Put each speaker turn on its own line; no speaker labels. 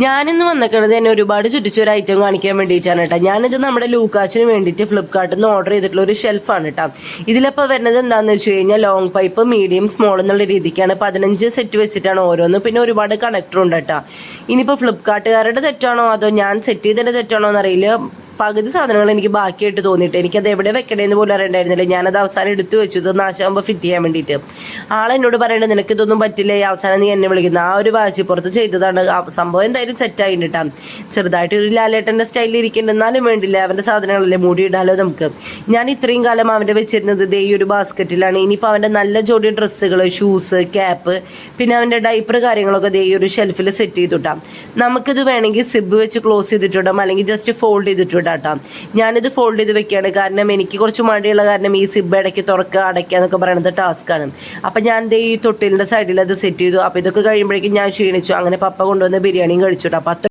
ഞാനിന്ന് വന്നിട്ടുള്ളത് തന്നെ ഒരുപാട് ചുറ്റിച്ചൊരു ഐറ്റം കാണിക്കാൻ വേണ്ടിയിട്ടാണ് കേട്ടോ. ഞാനിത് നമ്മുടെ ലൂക്കാച്ചിന് വേണ്ടിയിട്ട് ഫ്ലിപ്കാർട്ടിൽ നിന്ന് ഓർഡർ ചെയ്തിട്ടുള്ള ഒരു ഷെൽഫാണ് കേട്ടോ. ഇതിലിപ്പോൾ വരുന്നത് എന്താണെന്ന് വെച്ച് കഴിഞ്ഞാൽ ലോങ് പൈപ്പ്, മീഡിയം, സ്മോൾ എന്നുള്ള രീതിക്കാണ് 15 സെറ്റ് വെച്ചിട്ടാണ് ഓരോന്ന്. പിന്നെ ഒരുപാട് കണക്ടർ ഉണ്ട് കേട്ടോ. ഇനിയിപ്പോൾ ഫ്ലിപ്കാർട്ടുകാരുടെ തെറ്റാണോ അതോ ഞാൻ സെറ്റ് ചെയ്തതിൻ്റെ തെറ്റാണോ എന്നറിയില്ല. പകുതി സാധനങ്ങൾ എനിക്ക് ബാക്കിയായിട്ട് തോന്നിയിട്ട് എനിക്കത് എവിടെ വെക്കണേന്ന് പോലും അറിയണ്ടായിരുന്നില്ല. ഞാനത് അവസാനം എടുത്തു വെച്ചു, ഇത് നാശമാകുമ്പോൾ ഫിറ്റ് ചെയ്യാൻ വേണ്ടിയിട്ട്. ആളെന്നോട് പറയേണ്ടത് നിനക്ക് ഇതൊന്നും പറ്റില്ല, അവസാനം നീ എന്നെ വിളിക്കുന്ന ആ ഒരു വാശിപ്പുറത്ത് ചെയ്തതാണ്. സംഭവം എന്തായാലും സെറ്റായിട്ട് കേട്ടാ. ചെറുതായിട്ട് ഒരു ലാലേട്ടൻ്റെ സ്റ്റൈലിൽ ഇരിക്കേണ്ട, എന്നാലും വേണ്ടില്ല, അവൻ്റെ സാധനങ്ങളല്ലേ, മൂടിയിടാലോ നമുക്ക്. ഞാൻ ഇത്രയും കാലം അവൻ്റെ വെച്ചിരുന്നത് ദേ ഈ ഒരു ബാസ്ക്കറ്റിലാണ്. ഇനിയിപ്പോൾ അവൻ്റെ നല്ല ജോഡി ഡ്രസ്സുകൾ, ഷൂസ്, ക്യാപ്പ്, പിന്നെ അവൻ്റെ ഡൈപ്പർ കാര്യങ്ങളൊക്കെ ദേ ഈ ഒരു ഷെൽഫിൽ സെറ്റ് ചെയ്തിട്ടാം. നമുക്കിത് വേണമെങ്കിൽ സിബ് വെച്ച് ക്ലോസ് ചെയ്തിട്ടിടാം, അല്ലെങ്കിൽ ജസ്റ്റ് ഫോൾഡ് ചെയ്തിട്ടിടാം. ഞാനിത് ഫോൾഡ് ചെയ്ത് വെക്കുകയാണ്, കാരണം എനിക്ക് കുറച്ച് മടിയുള്ള കാരണം ഈ സിബ് ഇടയ്ക്ക് തുറക്കുക അടയ്ക്കുക എന്നൊക്കെ പറയുന്നത് ടാസ്ക്കാണ്. അപ്പം ഞാൻ ഈ തൊട്ടിലിൻ്റെ സൈഡിൽ അത് സെറ്റ് ചെയ്തു. അപ്പോൾ ഇതൊക്കെ കഴിയുമ്പോഴേക്കും ഞാൻ ക്ഷീണിച്ചു. അങ്ങനെ പപ്പ കൊണ്ടുവന്ന ബിരിയാണിയും കഴിച്ചു. അപ്പം